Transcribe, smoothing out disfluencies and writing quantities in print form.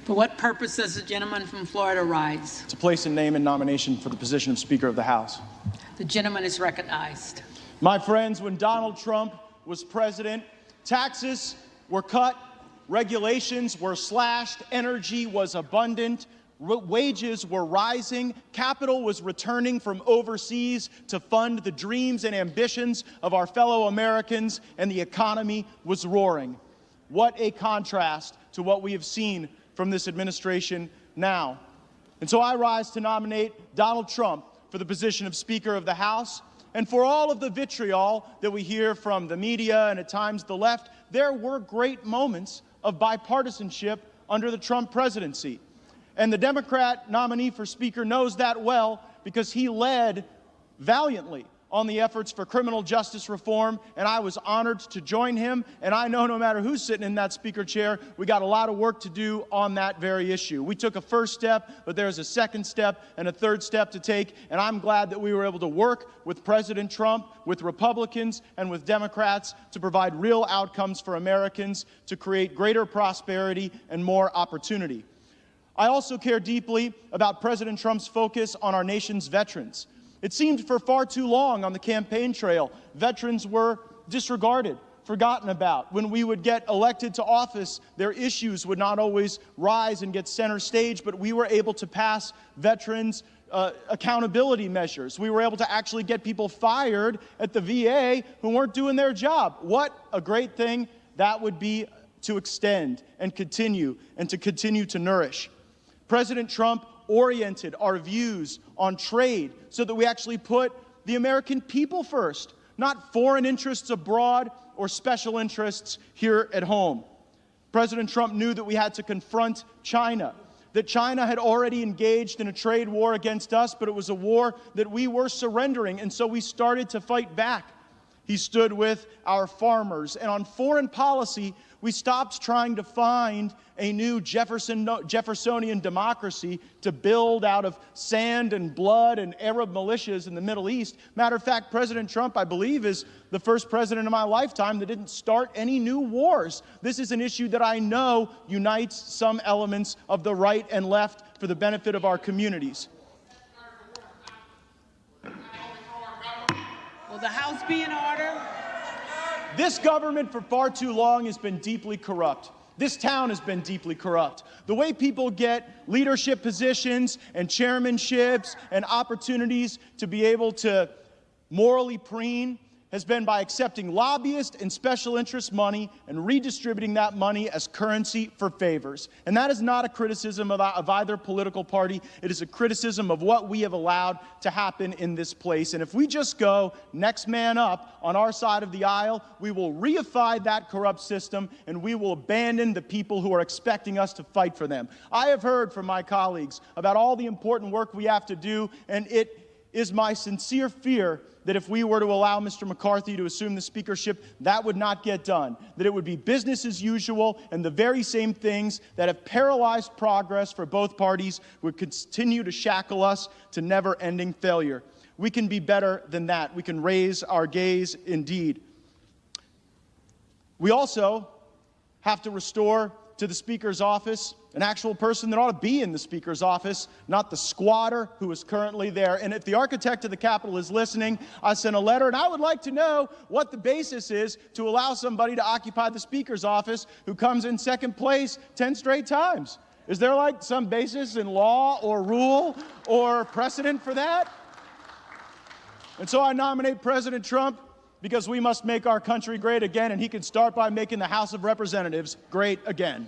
For what purpose does the gentleman from Florida rise? To place a name in nomination for the position of Speaker of the House. The gentleman is recognized. My friends, when Donald Trump was president, taxes were cut, regulations were slashed, energy was abundant, wages were rising, capital was returning from overseas to fund the dreams and ambitions of our fellow Americans, and the economy was roaring. What a contrast to what we have seen from this administration now. And so I rise to nominate Donald Trump for the position of Speaker of the House. And for all of the vitriol that we hear from the media and at times the left, there were great moments of bipartisanship under the Trump presidency. And the Democrat nominee for Speaker knows that well because he led valiantly on the efforts for criminal justice reform, and I was honored to join him. And I know no matter who's sitting in that Speaker chair, we got a lot of work to do on that very issue. We took a first step, but there's a second step and a third step to take, and I'm glad that we were able to work with President Trump, with Republicans, and with Democrats to provide real outcomes for Americans, to create greater prosperity and more opportunity. I also care deeply about President Trump's focus on our nation's veterans. It seemed for far too long on the campaign trail, veterans were disregarded, forgotten about. When we would get elected to office, their issues would not always rise and get center stage, but we were able to pass veterans accountability measures. We were able to actually get people fired at the VA who weren't doing their job. What a great thing that would be to extend and continue to nourish. President Trump oriented our views on trade so that we actually put the American people first, not foreign interests abroad or special interests here at home. President Trump knew that we had to confront China, that China had already engaged in a trade war against us, but it was a war that we were surrendering, and so we started to fight back. He stood with our farmers, and on foreign policy, we stopped trying to find a new Jeffersonian democracy to build out of sand and blood and Arab militias in the Middle East. Matter of fact, President Trump, I believe, is the first president in my lifetime that didn't start any new wars. This is an issue that I know unites some elements of the right and left for the benefit of our communities. Will the House be in order? This government for far too long has been deeply corrupt. This town has been deeply corrupt. The way people get leadership positions and chairmanships and opportunities to be able to morally preen has been by accepting lobbyist and special interest money and redistributing that money as currency for favors. And that is not a criticism of either political party. It is a criticism of what we have allowed to happen in this place. And if we just go next man up on our side of the aisle, we will reify that corrupt system and we will abandon the people who are expecting us to fight for them. I have heard from my colleagues about all the important work we have to do, and it is my sincere fear that if we were to allow Mr. McCarthy to assume the speakership, that would not get done, that it would be business as usual, and the very same things that have paralyzed progress for both parties would continue to shackle us to never-ending failure. We can be better than that. We can raise our gaze indeed. We also have to restore to the Speaker's office an actual person that ought to be in the Speaker's office, not the squatter who is currently there. And if the architect of the Capitol is listening, I sent a letter, and I would like to know what the basis is to allow somebody to occupy the Speaker's office who comes in second place 10 straight times. Is there like some basis in law or rule or precedent for that? And so I nominate President Trump because we must make our country great again, and he can start by making the House of Representatives great again.